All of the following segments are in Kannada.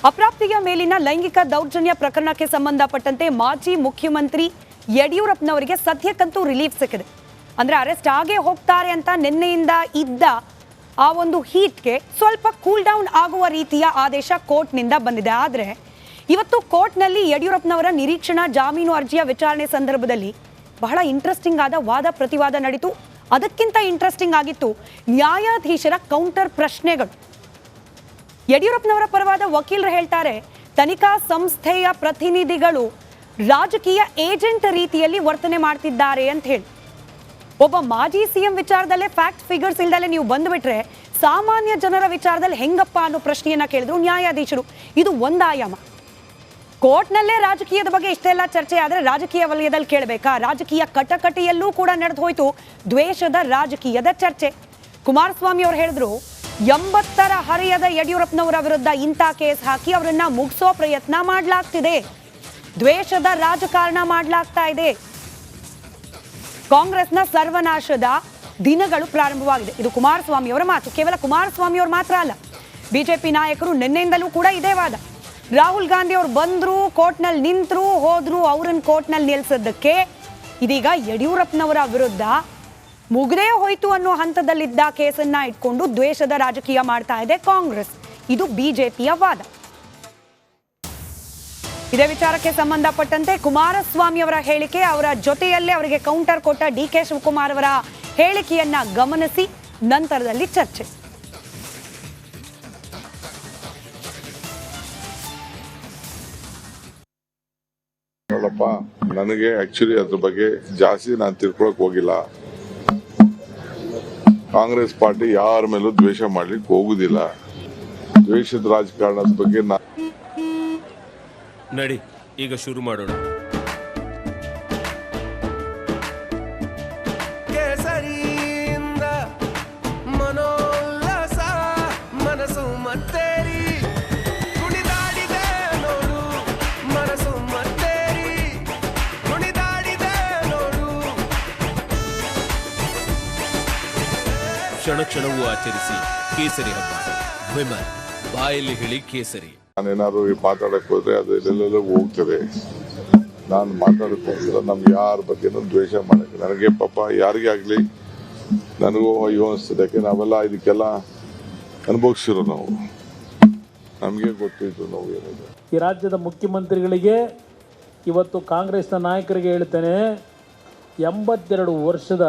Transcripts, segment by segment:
ಅಪ್ರಾಪ್ತಿಯ ಮೇಲಿನ ಲೈಂಗಿಕ ದೌರ್ಜನ್ಯ ಪ್ರಕರಣಕ್ಕೆ ಸಂಬಂಧಪಟ್ಟಂತೆ ಮಾಜಿ ಮುಖ್ಯಮಂತ್ರಿ ಯಡಿಯೂರಪ್ಪನವರಿಗೆ ಸದ್ಯಕ್ಕಂತೂ ರಿಲೀಫ್ ಸಿಕ್ಕಿದೆ. ಅಂದ್ರೆ ಅರೆಸ್ಟ್ ಆಗೇ ಹೋಗ್ತಾರೆ ಅಂತ ನಿನ್ನೆಯಿಂದ ಇದ್ದ ಆ ಒಂದು ಹೀಟ್ಗೆ ಸ್ವಲ್ಪ ಕೂಲ್ ಡೌನ್ ಆಗುವ ರೀತಿಯ ಆದೇಶ ಕೋರ್ಟ್ನಿಂದ ಬಂದಿದೆ. ಆದರೆ ಇವತ್ತು ಕೋರ್ಟ್ನಲ್ಲಿ ಯಡಿಯೂರಪ್ಪನವರ ನಿರೀಕ್ಷಣಾ ಜಾಮೀನು ಅರ್ಜಿಯ ವಿಚಾರಣೆ ಸಂದರ್ಭದಲ್ಲಿ ಬಹಳ ಇಂಟ್ರೆಸ್ಟಿಂಗ್ ಆದ ವಾದ ಪ್ರತಿವಾದ ನಡೀತು. ಅದಕ್ಕಿಂತ ಇಂಟ್ರೆಸ್ಟಿಂಗ್ ಆಗಿತ್ತು ನ್ಯಾಯಾಧೀಶರ ಕೌಂಟರ್ ಪ್ರಶ್ನೆಗಳು. ಯಡಿಯೂರಪ್ಪನವರ ಪರವಾದ ವಕೀಲರು ಹೇಳ್ತಾರೆ, ತನಿಖಾ ಸಂಸ್ಥೆಯ ಪ್ರತಿನಿಧಿಗಳು ರಾಜಕೀಯ ಏಜೆಂಟ್ ರೀತಿಯಲ್ಲಿ ವರ್ತನೆ ಮಾಡ್ತಿದ್ದಾರೆ ಅಂತ ಹೇಳಿ. ಒಬ್ಬ ಮಾಜಿ ಸಿಎಂ ವಿಚಾರದಲ್ಲೇ ಫ್ಯಾಕ್ಟ್ ಫಿಗರ್ಸ್ ಇಲ್ದಲ್ಲೇ ನೀವು ಬಂದುಬಿಟ್ರೆ ಸಾಮಾನ್ಯ ಜನರ ವಿಚಾರದಲ್ಲಿ ಹೆಂಗಪ್ಪ ಅನ್ನೋ ಪ್ರಶ್ನೆಯನ್ನ ಕೇಳಿದ್ರು ನ್ಯಾಯಾಧೀಶರು. ಇದು ಒಂದು ಆಯಾಮ. ಕೋರ್ಟ್ನಲ್ಲೇ ರಾಜಕೀಯದ ಬಗ್ಗೆ ಇಷ್ಟೆಲ್ಲ ಚರ್ಚೆ ಆದರೆ ರಾಜಕೀಯ ವಲಯದಲ್ಲಿ ಕೇಳಬೇಕಾ? ರಾಜಕೀಯ ಕಟಕಟೆಯಲ್ಲೂ ಕೂಡ ನಡೆದು ಹೋಯ್ತು ದ್ವೇಷದ ರಾಜಕೀಯದ ಚರ್ಚೆ. ಕುಮಾರಸ್ವಾಮಿ ಅವರು ಹೇಳಿದ್ರು, 80ರ ಹರೆಯದ ಯಡಿಯೂರಪ್ಪನವರ ವಿರುದ್ಧ ಇಂಥ ಕೇಸ್ ಹಾಕಿ ಅವರನ್ನ ಮುಗಿಸೋ ಪ್ರಯತ್ನ ಮಾಡಲಾಗ್ತಿದೆ, ದ್ವೇಷದ ರಾಜಕಾರಣ ಮಾಡಲಾಗ್ತಾ ಇದೆ, ಕಾಂಗ್ರೆಸ್ನ ಸರ್ವನಾಶದ ದಿನಗಳು ಪ್ರಾರಂಭವಾಗಿದೆ. ಇದು ಕುಮಾರಸ್ವಾಮಿ ಅವರ ಮಾತು. ಕೇವಲ ಕುಮಾರಸ್ವಾಮಿ ಅವರು ಮಾತ್ರ ಅಲ್ಲ, ಬಿಜೆಪಿ ನಾಯಕರು ನಿನ್ನೆಯಿಂದಲೂ ಕೂಡ ಇದೇ ವಾದ. ರಾಹುಲ್ ಗಾಂಧಿ ಅವರು ಬಂದ್ರು, ಕೋರ್ಟ್ನಲ್ಲಿ ನಿಂತರು, ಹೋದ್ರು, ಅವರನ್ನು ಕೋರ್ಟ್ನಲ್ಲಿ ನಿಲ್ಲಿಸೋದಕ್ಕೆ ಇದೀಗ ಯಡಿಯೂರಪ್ಪನವರ ವಿರುದ್ಧ ಮುಗ್ದೇ ಹೋಯ್ತು ಅನ್ನೋ ಹಂತದಲ್ಲಿದ್ದ ಕೇಸನ್ನ ಇಟ್ಕೊಂಡು ದ್ವೇಷದ ರಾಜಕೀಯ ಮಾಡ್ತಾ ಇದೆ ಕಾಂಗ್ರೆಸ್. ಇದು ಬಿಜೆಪಿಯ ವಾದ. ಇದೇ ವಿಚಾರಕ್ಕೆ ಸಂಬಂಧಪಟ್ಟಂತೆ ಕುಮಾರಸ್ವಾಮಿ ಅವರ ಹೇಳಿಕೆ, ಅವರ ಜೊತೆಯಲ್ಲೇ ಅವರಿಗೆ ಕೌಂಟರ್ ಕೊಟ್ಟ ಡಿ.ಕೆ. ಶಿವಕುಮಾರ್ ಅವರ ಹೇಳಿಕೆಯನ್ನ ಗಮನಿಸಿ ನಂತರದಲ್ಲಿ ಚರ್ಚೆ. ನೋಡಪ್ಪ, ನನಗೆ ಆಕ್ಚುಲಿ ಅದ್ರ ಬಗ್ಗೆ ಜಾಸ್ತಿ ನಾನು ತಿಳ್ಕೊಳಕ್ ಹೋಗಿಲ್ಲ. ಕಾಂಗ್ರೆಸ್ ಪಾರ್ಟಿ ಯಾರ ಮೇಲೂ ದ್ವೇಷ ಮಾಡ್ಲಿಕ್ಕೆ ಹೋಗುದಿಲ್ಲ. ದ್ವೇಷದ ರಾಜಕಾರಣದ ಬಗ್ಗೆ ನಡಿ ಈಗ ಶುರು ಮಾಡೋಣ. ಕೇಸರಿಯಿಂದ ಮನೋಲ್ಲಾಸ ಮನಸ್ಸು ಮತ್ತೇರಿ ಕುಣಿದಾಡಿದೆ ನೋಡು, ಮನಸ್ಸು ಮತ್ತೇರಿ ಕುಣಿದಾಡಿದೆ ನೋಡು. ಕ್ಷಣ ಕ್ಷಣವೂ ಆಚರಿಸಿ ಕೇಸರಿ ಹಬ್ಬ. ವಿಮಲ್ ಬಾಯಲ್ಲಿ ಹೇಳಿ ಕೇಸರಿ. ನಾನೇನಾದ್ರು ಮಾತಾಡಕ್ ಹೋದ್ರೆ ಅದು ಎಲ್ಲೆಲ್ಲ ಹೋಗ್ತದೆ. ನಾನು ಮಾತಾಡಕ್ ಹೋಗಿಲ್ಲ. ನಮ್ಗೆ ಯಾರ ಬಗ್ಗೆನೂ ದ್ವೇಷ ಮಾಡಕ್ಕೆ ನನಗೆ ಪಾಪ ಯಾರಿಗೇ ಆಗ್ಲಿ ನನಗೂ ಅಯ್ಯೋ ಅನಿಸ್ತದೆ. ಯಾಕೆ ನಾವೆಲ್ಲ ಇದಕ್ಕೆಲ್ಲ ಅನುಭವಿಸಿರೋ ನಾವು, ನಮಗೆ ಗೊತ್ತಿತ್ತು ನಾವು ಏನಿದೆ. ಈ ರಾಜ್ಯದ ಮುಖ್ಯಮಂತ್ರಿಗಳಿಗೆ ಇವತ್ತು ಕಾಂಗ್ರೆಸ್ನ ನಾಯಕರಿಗೆ ಹೇಳ್ತೇನೆ, 82 ವರ್ಷದ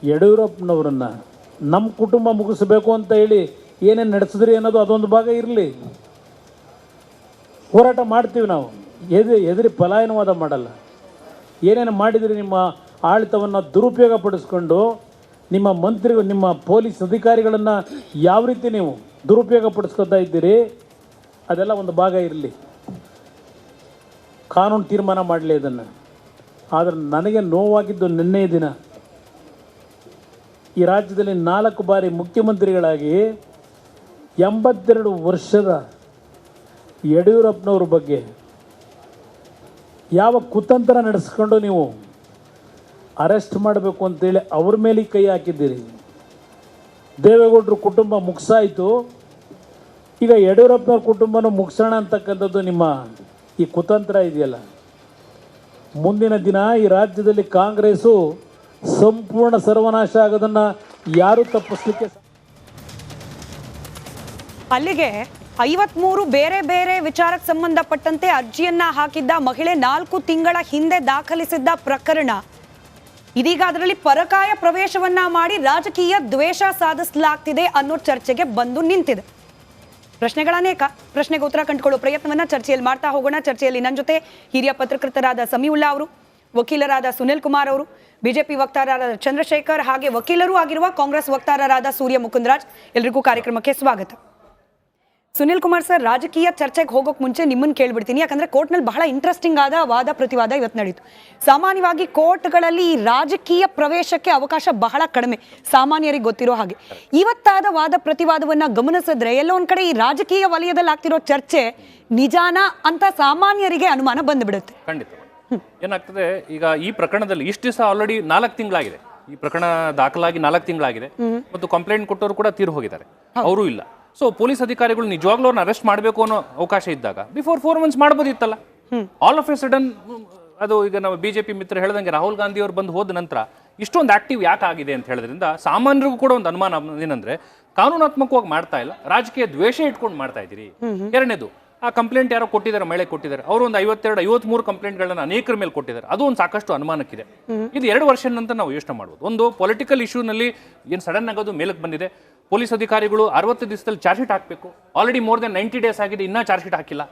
ಯಡಿಯೂರಪ್ಪನವರನ್ನ ನಮ್ಮ ಕುಟುಂಬ ಮುಗಿಸ್ಬೇಕು ಅಂತ ಹೇಳಿ ಏನೇನು ನಡೆಸಿದ್ರಿ ಅನ್ನೋದು ಅದೊಂದು ಭಾಗ ಇರಲಿ. ಹೋರಾಟ ಮಾಡ್ತೀವಿ ನಾವು, ಎದುರಿ ಪಲಾಯನವಾದ ಮಾಡಲ್ಲ. ಏನೇನು ಮಾಡಿದ್ರಿ, ನಿಮ್ಮ ಆಡಳಿತವನ್ನು ದುರುಪಯೋಗ ಪಡಿಸ್ಕೊಂಡು ನಿಮ್ಮ ಮಂತ್ರಿಗಳು, ನಿಮ್ಮ ಪೊಲೀಸ್ ಅಧಿಕಾರಿಗಳನ್ನು ಯಾವ ರೀತಿ ನೀವು ದುರುಪಯೋಗ ಪಡಿಸ್ಕೊತಾ ಇದ್ದೀರಿ, ಅದೆಲ್ಲ ಒಂದು ಭಾಗ ಇರಲಿ. ಕಾನೂನು ತೀರ್ಮಾನ ಮಾಡಲಿ ಇದನ್ನು. ಆದರೆ ನನಗೆ ನೋವಾಗಿದ್ದು ನಿನ್ನೆಯ ದಿನ ಈ ರಾಜ್ಯದಲ್ಲಿ 4 ಬಾರಿ ಮುಖ್ಯಮಂತ್ರಿಗಳಾಗಿ 82 ವರ್ಷದ ಯಡಿಯೂರಪ್ಪನವ್ರ ಬಗ್ಗೆ ಯಾವ ಕುತಂತ್ರ ನಡೆಸ್ಕೊಂಡು ನೀವು ಅರೆಸ್ಟ್ ಮಾಡಬೇಕು ಅಂತೇಳಿ ಅವ್ರ ಮೇಲೆ ಕೈ ಹಾಕಿದ್ದೀರಿ. ದೇವೇಗೌಡರ ಕುಟುಂಬ ಮುಗಿಸಾಯಿತು, ಈಗ ಯಡಿಯೂರಪ್ಪನವ್ರ ಕುಟುಂಬನೂ ಮುಗಿಸೋಣ ಅಂತಕ್ಕಂಥದ್ದು ನಿಮ್ಮ ಈ ಕುತಂತ್ರ ಇದೆಯಲ್ಲ. ಮುಂದಿನ ದಿನ ಈ ರಾಜ್ಯದಲ್ಲಿ ಕಾಂಗ್ರೆಸ್ಸು ಸಂಪೂರ್ಣ ಸರ್ವನಾಶ ಆಗೋದನ್ನು ಯಾರೂ ತಪ್ಪಿಸ್ಲಿಕ್ಕೆ. ಅಲ್ಲಿಗೆ 53 ಬೇರೆ ಬೇರೆ ವಿಚಾರಕ್ಕೆ ಸಂಬಂಧಪಟ್ಟಂತೆ ಅರ್ಜಿಯನ್ನ ಹಾಕಿದ್ದ ಮಹಿಳೆ 4 ತಿಂಗಳ ಹಿಂದೆ ದಾಖಲಿಸಿದ್ದ ಪ್ರಕರಣ ಇದೀಗ ಅದರಲ್ಲಿ ಪರಕಾಯ ಪ್ರವೇಶವನ್ನ ಮಾಡಿ ರಾಜಕೀಯ ದ್ವೇಷ ಸಾಧಿಸಲಾಗ್ತಿದೆ ಅನ್ನೋ ಚರ್ಚೆಗೆ ಬಂದು ನಿಂತಿದೆ. ಪ್ರಶ್ನೆಗಳನೇಕ, ಪ್ರಶ್ನೆಗೆ ಉತ್ತರ ಕಂಡುಕೊಳ್ಳೋ ಪ್ರಯತ್ನವನ್ನ ಚರ್ಚೆಯಲ್ಲಿ ಮಾಡ್ತಾ ಹೋಗೋಣ. ಚರ್ಚೆಯಲ್ಲಿ ನನ್ನ ಜೊತೆ ಹಿರಿಯ ಪತ್ರಕರ್ತರಾದ ಸಮೀವುಲ್ಲಾ ಅವರು, ವಕೀಲರಾದ ಸುನಿಲ್ ಕುಮಾರ್ ಅವರು, ಬಿಜೆಪಿ ವಕ್ತಾರರಾದ ಚಂದ್ರಶೇಖರ್, ಹಾಗೆ ವಕೀಲರೂ ಆಗಿರುವ ಕಾಂಗ್ರೆಸ್ ವಕ್ತಾರರಾದ ಸೂರ್ಯ ಮುಕುಂದರಾಜ್. ಎಲ್ರಿಗೂ ಕಾರ್ಯಕ್ರಮಕ್ಕೆ ಸ್ವಾಗತ. ಸುನಿಲ್ ಕುಮಾರ್ ಸರ್, ರಾಜಕೀಯ ಚರ್ಚೆಗೆ ಹೋಗೋಕೆ ಮುಂಚೆ ನಿಮ್ಮನ್ನು ಕೇಳ್ಬಿಡ್ತೀನಿ, ಯಾಕಂದ್ರೆ ಕೋರ್ಟ್ನಲ್ಲಿ ಬಹಳ ಇಂಟ್ರೆಸ್ಟಿಂಗ್ ಆದ ವಾದ ಪ್ರತಿವಾದ ಇವತ್ತು ನಡೀತು. ಸಾಮಾನ್ಯವಾಗಿ ಕೋರ್ಟ್ಗಳಲ್ಲಿ ಈ ರಾಜಕೀಯ ಪ್ರವೇಶಕ್ಕೆ ಅವಕಾಶ ಬಹಳ ಕಡಿಮೆ, ಸಾಮಾನ್ಯರಿಗೆ ಗೊತ್ತಿರೋ ಹಾಗೆ. ಇವತ್ತಾದ ವಾದ ಪ್ರತಿವಾದವನ್ನ ಗಮನಿಸಿದ್ರೆ ಎಲ್ಲೋ ಒಂದ್ ಕಡೆ ಈ ರಾಜಕೀಯ ವಲಯದಲ್ಲಿ ಆಗ್ತಿರೋ ಚರ್ಚೆ ನಿಜಾನ ಅಂತ ಸಾಮಾನ್ಯರಿಗೆ ಅನುಮಾನ ಬಂದ್ಬಿಡುತ್ತೆ. ಖಂಡಿತ ಏನಾಗ್ತದೆ, ಈಗ ಈ ಪ್ರಕರಣದಲ್ಲಿ ಇಷ್ಟು ದಿವಸ ಆಲ್ರೆಡಿ 4 ತಿಂಗಳಾಗಿದೆ. ಈ ಪ್ರಕರಣ ದಾಖಲಾಗಿ 4 ತಿಂಗಳಾಗಿದೆ ಮತ್ತು ಕಂಪ್ಲೇಂಟ್ ಕೊಟ್ಟವರು ಕೂಡ ತೀರು ಹೋಗಿದ್ದಾರೆ, ಅವರು ಇಲ್ಲ. ಸೊ ಪೊಲೀಸ್ ಅಧಿಕಾರಿಗಳು ನಿಜವಾಗ್ಲೂ ಅವ್ರನ್ನ ಅರೆಸ್ಟ್ ಮಾಡಬೇಕು ಅನ್ನೋ ಅವಕಾಶ ಇದ್ದಾಗ ಬಿಫೋರ್ 4 months ಮಾಡ್ಬೋದಿತ್ತಲ್ಲ. ಆಲ್ ಆಫ್ ಎ ಸಡನ್ ಅದು ಈಗ ನಾವು ಬಿಜೆಪಿ ಮಿತ್ರ ಹೇಳ್ದಂಗೆ ರಾಹುಲ್ ಗಾಂಧಿ ಅವರು ಬಂದು ಹೋದ ನಂತರ ಇಷ್ಟೊಂದು ಆಕ್ಟಿವ್ ಯಾಕೆ ಆಗಿದೆ ಅಂತ ಹೇಳಿದ್ರಿಂದ ಸಾಮಾನ್ಯರಿಗೂ ಕೂಡ ಒಂದು ಅನುಮಾನ ಏನಂದ್ರೆ ಕಾನೂನಾತ್ಮಕವಾಗಿ ಮಾಡ್ತಾ ಇಲ್ಲ, ರಾಜಕೀಯ ದ್ವೇಷ ಇಟ್ಕೊಂಡು ಮಾಡ್ತಾ ಇದ್ದೀರಿ. ಎರಡನೇದು, ಆ ಕಂಪ್ಲೇಂಟ್ ಯಾರೋ ಕೊಟ್ಟಿದ್ದಾರೆ, ಮಳೆ ಕೊಟ್ಟಿದ್ದಾರೆ, ಅವರು ಒಂದು 52-53 ಕಂಪ್ಲೇಂಟ್ಗಳನ್ನ ಅನೇಕರ ಮೇಲೆ ಕೊಟ್ಟಿದ್ದಾರೆ. ಅದು ಒಂದು ಸಾಕಷ್ಟು ಅನುಮಾನಕ್ಕಿದೆ. ಇದು 2 ವರ್ಷ ನಂತರ ನಾವು ಯೋಚನೆ ಮಾಡ್ಬೋದು. ಒಂದು ಪೊಲಿಟಿಕಲ್ ಇಶ್ಯೂನಲ್ಲಿ ಏನು ಸಡನ್ ಆಗೋದು ಮೇಲಕ್ಕೆ ಬಂದಿದೆ. ಪೊಲೀಸ್ ಅಧಿಕಾರಿಗಳು 60 ದಿವಸದಲ್ಲಿ ಚಾರ್ಜ್ ಶೀಟ್ ಹಾಕಬೇಕು. ಆಲ್ರೆಡಿ ಮೋರ್ ದೆನ್ 90 days ಆಗಿದೆ, ಇನ್ನೂ ಚಾರ್ಜ್ ಶೀಟ್ ಹಾಕಿಲ್ಲ.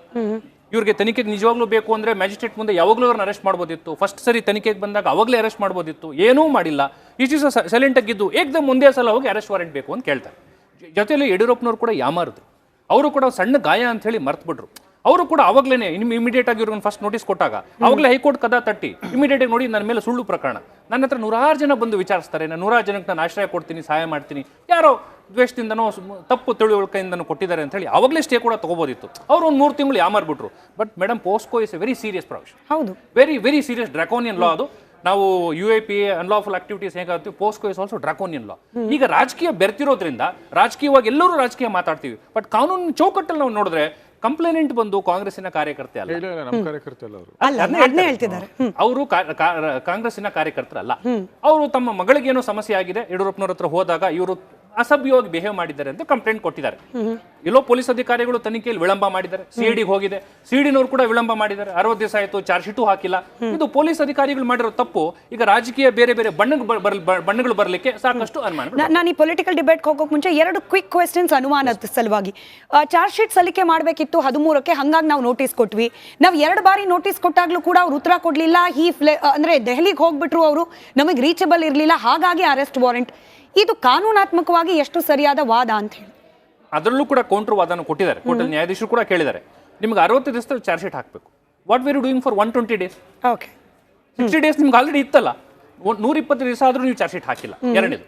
ಇವ್ರಿಗೆ ತನಿಖೆಗೆ ನಿಜವಾಗ್ಲೂ ಬೇಕು ಅಂದ್ರೆ ಮ್ಯಾಜಿಸ್ಟ್ರೇಟ್ ಮುಂದೆ ಯಾವಾಗಲೂ ಅವ್ರನ್ನ ಅರೆಸ್ಟ್ ಮಾಡ್ಬೋದಿತ್ತು. ಫಸ್ಟ್ ಸರಿ ತನಿಖೆಗೆ ಬಂದಾಗ ಅವಾಗಲೇ ಅರೆಸ್ಟ್ ಮಾಡ್ಬೋದಿತ್ತು. ಏನೂ ಮಾಡಿಲ್ಲ. ಇಷ್ಟು ದಿವಸ ಸೈಲೆಂಟ್ ಆಗಿದ್ದು ಏಕದಮ್ ಒಂದೇ ಸಲ ಹೋಗಿ ಅರೆಸ್ಟ್ ವಾರೆಂಟ್ ಬೇಕು ಅಂತ ಕೇಳ್ತಾರೆ. ಜೊತೆಯಲ್ಲಿ ಯಡಿಯೂರಪ್ಪನವ್ರು ಕೂಡ ಯಾಮಾರಿದ್ರು. ಅವರು ಕೂಡ ಸಣ್ಣ ಗಾಯ ಅಂತ ಹೇಳಿ ಮರ್ತ್ಬಿಟ್ರು. ಅವರು ಕೂಡ ಅವಾಗಲೇ ಇಮಿಡಿಯೇಟ್ ಆಗಿ ಇವ್ರಿಗೆ ಫಸ್ಟ್ ನೋಟಿಸ್ ಕೊಟ್ಟಾಗ ಅವಾಗಲೇ ಹೈಕೋರ್ಟ್ ಕದ ತಟ್ಟಿ ಇಮಿಡಿಯೇಟ್ ಆಗಿ ನೋಡಿ ನನ್ನ ಮೇಲೆ ಸುಳ್ಳು ಪ್ರಕರಣ, ನನ್ನ ಹತ್ರ 100 ಜನ ಬಂದು ವಿಚಾರಿಸ್ತಾರೆ, ನಾನು 100 ಜನಕ್ಕೆ ನಾನು ಆಶ್ರಯ ಕೊಡ್ತೀನಿ, ಸಹಾಯ ಮಾಡ್ತೀನಿ, ಯಾರೋ ದ್ವೇಷದಿಂದನೋ ತಪ್ಪು ತಿಳುವಳಿಕೆಯಿಂದನೂ ಕೊಟ್ಟಿದ್ದಾರೆ ಅಂತ ಹೇಳಿ ಅವಾಗಲೇ ಸ್ಟೇ ಕೂಡ ತಗೋಬೋದಿತ್ತು. ಅವರು ಒಂದು 3 ತಿಂಗಳು ಯಾಮಾರ್ಬಿಟ್ರು. But madam, POCSO is a very serious provision. ಹೌದು, ವೆರಿ ಸೀರಿಯಸ್ ಡ್ರಾಕೋನಿಯನ್ ಲಾ. ಅದು ನಾವು UAPA ಅನ್ಲಾಫುಲ್ ಆಕ್ಟಿವಿಟೀಸ್ ಹೇಗಾಗ್ತೀವಿ, POCSO is also draconian law. ಈಗ ರಾಜಕೀಯ ಬೆರ್ತಿರೋದ್ರಿಂದ ರಾಜಕೀಯವಾಗಿ ಎಲ್ಲರೂ ರಾಜಕೀಯ ಮಾತಾಡ್ತೀವಿ. ಬಟ್ ಕಾನೂನಿನ ಚೌಕಟ್ಟಲ್ಲಿ ನಾವು ನೋಡಿದ್ರೆ ಕಂಪ್ಲೇನೆಂಟ್ ಬಂದು ಕಾಂಗ್ರೆಸ್ಸಿನ ಕಾರ್ಯಕರ್ತೆ ಅಲ್ಲ, ಅದನ್ನೇ ಹೇಳ್ತಿದ್ದಾರೆ. ಅವರು ಕಾಂಗ್ರೆಸ್ಸಿನ ಕಾರ್ಯಕರ್ತರಲ್ಲ. ಅವರು ತಮ್ಮ ಮಗಳಿಗೇನೋ ಸಮಸ್ಯೆ ಆಗಿದೆ, ಯಡಿಯೂರಪ್ಪನವ್ರ ಹತ್ರ ಹೋದಾಗ ಇವರು ಅಸಭ್ಯವಾಗಿ ಬಿಹೇವ್ ಮಾಡಿದ್ದಾರೆ ಅಂತ ಕಂಪ್ಲೇಂಟ್ ಕೊಟ್ಟಿದ್ದಾರೆ. ಎಲ್ಲೋ ಪೊಲೀಸ್ ಅಧಿಕಾರಿಗಳು ತನಿಖೆಯಲ್ಲಿ ವಿಳಂಬ ಮಾಡಿದ್ದಾರೆ. CID ಹೋಗಿದೆ, CIDನವರು ಕೂಡ ವಿಳಂಬ ಮಾಡಿದ್ದಾರೆ. 60 ದಿವಸ ಆಯಿತು, ಚಾರ್ಜ್ ಶೀಟು ಹಾಕಿಲ್ಲ. ಇದು ಪೊಲೀಸ್ ಅಧಿಕಾರಿಗಳು ಮಾಡಿರೋ ತಪ್ಪು. ಈಗ ರಾಜಕೀಯ ಬೇರೆ ಬಣ್ಣಗಳು ಬರಲಿಕ್ಕೆ ಸಾಕಷ್ಟು ಅನುಮಾನ. ನಾನು ಈ ಪೊಲಿಟಿಕಲ್ ಡಿಬೇಟ್ಗೆ ಹೋಗೋಕೆ ಮುಂಚೆ 2 ಕ್ವಿಕ್ ಕ್ವೆಶ್ಚನ್ಸ್ ಅನುಮಾನದ ಸಲುವಾಗಿ. ಚಾರ್ಜ್ ಶೀಟ್ ಸಲ್ಲಿಕೆ ಮಾಡಬೇಕಿತ್ತು 13ಕ್ಕೆ, ಹಂಗಾಗಿ ನಾವು ನೋಟಿಸ್ ಕೊಟ್ವಿ. ನಾವು 2 ಬಾರಿ ನೋಟಿಸ್ ಕೊಟ್ಟಾಗ್ಲೂ ಕೂಡ ಅವ್ರು ಉತ್ತರ ಕೊಡ್ಲಿಲ್ಲ. ಅಂದ್ರೆ ದೆಹಲಿಗೆ ಹೋಗ್ಬಿಟ್ರು, ಅವರು ನಮಗೆ ರೀಚಬಲ್ ಇರಲಿಲ್ಲ, ಹಾಗಾಗಿ ಅರೆಸ್ಟ್ ವಾರೆಂಟ್. ಇದು ಕಾನೂನಾತ್ಮಕವಾಗಿ ಎಷ್ಟು ಸರಿಯಾದ ವಾದ ಅಂತ ಹೇಳಿ ಅದರಲ್ಲೂ ಕೂಡ ಕೌಂಟರ್ ವಾದನ ಕೊಟ್ಟಿದ್ದಾರೆ. ಕೋರ್ಟಲ್ಲಿ ನ್ಯಾಯಾಧೀಶರು ಕೂಡ ಕೇಳಿದ್ದಾರೆ, ನಿಮ್ಗೆ 60 ದಿವಸದಲ್ಲಿ ಚಾರ್ಜ್ ಶೀಟ್ ಹಾಕಬೇಕು. What were doing for 120 days? Okay, 60 days ನಿಮ್ಗೆ ಆಲ್ರೆಡಿ ಇತ್ತಲ್ಲ. 120 ದಿವಸ ಆದ್ರೂ ನೀವು ಚಾರ್ಜ್ ಶೀಟ್ ಹಾಕಿಲ್ಲ. ಎರಡನೇದು,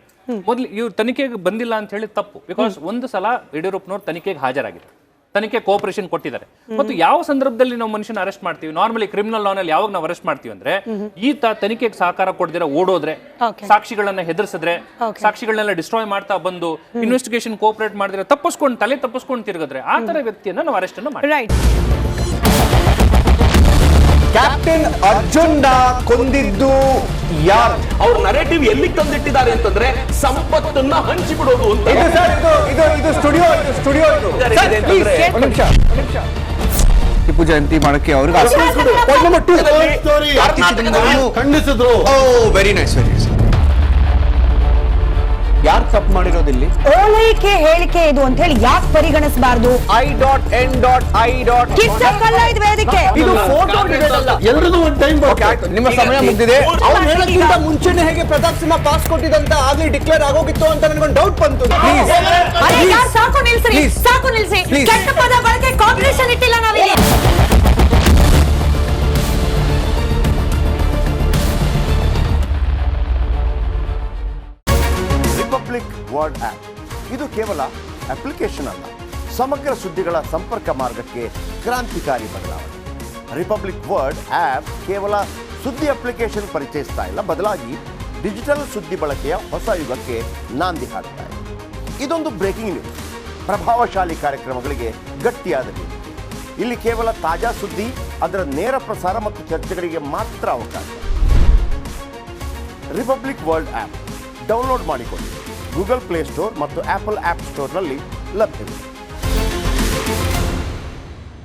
ಮೊದಲು ಇವ್ರು ತನಿಖೆಗೆ ಬಂದಿಲ್ಲ ಅಂತ ಹೇಳಿ ತಪ್ಪು. ಬಿಕಾಸ್ ಒಂದು ಸಲ ಯಡಿಯೂರಪ್ಪನವ್ರು ತನಿಖೆಗೆ ಹಾಜರಾಗಿದ್ದಾರೆ, ತನಿಖೆ ಕೋಆಪರೇಷನ್ ಕೊಟ್ಟಿದ್ದಾರೆ. ಮತ್ತು ಯಾವ ಸಂದರ್ಭದಲ್ಲಿ ನಾವು ಮನುಷ್ಯನ ಅರೆಸ್ಟ್ ಮಾಡ್ತೀವಿ, ನಾರ್ಮಲಿ ಕ್ರಿಮಿನಲ್ ಲಾನಲ್ಲಿ ಯಾವಾಗ ನಾವು ಅರೆಸ್ಟ್ ಮಾಡ್ತೀವಿ ಅಂದ್ರೆ ಈತ ತನಿಖೆಗೆ ಸಹಕಾರ ಕೊಡದಿರ ಓಡೋದ್ರೆ, ಸಾಕ್ಷಿಗಳನ್ನ ಹೆದರ್ಸಿದ್ರೆ, ಸಾಕ್ಷಿಗಳನ್ನೆಲ್ಲ ಡಿಸ್ಟ್ರಾಯ್ ಮಾಡ್ತಾ ಬಂದು ಇನ್ವೆಸ್ಟಿಗೇಷನ್ ಕೋಆಪರೇಟ್ ಮಾಡಿದ್ರೆ, ತಲೆ ತಪ್ಪಿಸ್ಕೊಂಡು ತಿರುಗಿದ್ರೆ ಆ ತರ ವ್ಯಕ್ತಿಯನ್ನ ನಾವು ಅರೆಸ್ಟ್ ಅನ್ನು ಮಾಡ್ತೀವಿ. ರೈಟ್. ಕ್ಯಾಪ್ಟನ್ ಅರ್ಜುನ್ ಕೊಂದಿದ್ದು ಯಾರು? ಅವ್ರ ನರೇಟಿವ್ ಎಲ್ಲಿ ತಂದಿಟ್ಟಿದ್ದಾರೆ ಅಂತಂದ್ರೆ ಸಂಪತ್ತನ್ನ ಹಂಚಿಬಿಡೋದು ಅಂತ. ಇದು ಸ್ಟುಡಿಯೋ ಟಿಪ್ಪು ಜಯಂತಿ ಮಾಡಕ್ಕೆ ಅವ್ರಿಗೆ ಖಂಡಿಸಿದ್ರು. Very nice. ಯಾರು ತಪ್ಪು ಮಾಡಿರೋದಿಲ್ಲಿ? ಓಲೈಕೆ ಹೇಳಿಕೆ ಇದು ಅಂತ ಹೇಳಿ ಯಾಕೆ ಪರಿಗಣಿಸಬಾರದು? I.N.I. ಇದು ವೇದಿಕೆ, ಇದು ಫೋಟೋ ಡಿಬೇಟ್ ಅಲ್ಲ. ಎಲ್ಲರದು ಒಂದು ಟೈಮ್ ನಿಮ್ಮ ಸಮಯ ಮುಗಿದಿದೆ. ಅವ್ರು ಹೇಳೋಕ್ಕಿಂತ ಮುಂಚೆನೆ ಹೇಗೆ ಪ್ರತಾಪ್ ಸಿಂಹ ಪಾಸ್ ಕೊಟ್ಟಿದಂತ ಆಗ್ಲಿ ಡಿಕ್ಲೇರ್ ಆಗೋಗಿತ್ತು ಅಂತ ನನಗೊಂದು ಡೌಟ್ ಬಂತು. ಸಾಕು ನಿಲ್ಸಿ. ಕೆಟ್ಟ ಪದ ಬಳಕೆ ಕಾಂಬಿನೇಷನ್ ಇಟ್ಟಿಲ್ಲ ನಾವಿಲ್ಲಿ. ರಿಪಬ್ಲಿಕ್ ವರ್ಡ್ ಆಪ್ ಇದು ಕೇವಲ ಅಪ್ಲಿಕೇಶನ್ ಅಲ್ಲ, ಸಮಗ್ರ ಸುದ್ದಿಗಳ ಸಂಪರ್ಕ ಮಾರ್ಗಕ್ಕೆ ಕ್ರಾಂತಿಕಾರಿ ಬದಲಾವಣೆ. ರಿಪಬ್ಲಿಕ್ ವರ್ಡ್ ಆಪ್ ಕೇವಲ ಸುದ್ದಿ ಅಪ್ಲಿಕೇಶನ್ ಪರಿಚಯಿಸ್ತಾ ಇಲ್ಲ, ಬದಲಾಗಿ ಡಿಜಿಟಲ್ ಸುದ್ದಿ ಬಳಕೆಯ ಹೊಸ ಯುಗಕ್ಕೆ ನಾಂದಿ ಹಾಡ್ತಾ ಇದೆ. ಇದೊಂದು ಬ್ರೇಕಿಂಗ್ ನ್ಯೂಸ್, ಪ್ರಭಾವಶಾಲಿ ಕಾರ್ಯಕ್ರಮಗಳಿಗೆ ಗಟ್ಟಿಯಾದ ನ್ಯೂಸ್. ಇಲ್ಲಿ ಕೇವಲ ತಾಜಾ ಸುದ್ದಿ, ಅದರ ನೇರ ಪ್ರಸಾರ ಮತ್ತು ಚರ್ಚೆಗಳಿಗೆ ಮಾತ್ರ ಅವಕಾಶ. ರಿಪಬ್ಲಿಕ್ ವರ್ಲ್ಡ್ ಆಪ್ ಡೌನ್ಲೋಡ್ ಮಾಡಿಕೊಳ್ಳಿ. ಗೂಗಲ್ ಪ್ಲೇ ಸ್ಟೋರ್ ಮತ್ತು ಆಪಲ್ ಆಪ್ ಸ್ಟೋರ್ನಲ್ಲಿ ಲಭ್ಯವಿದೆ.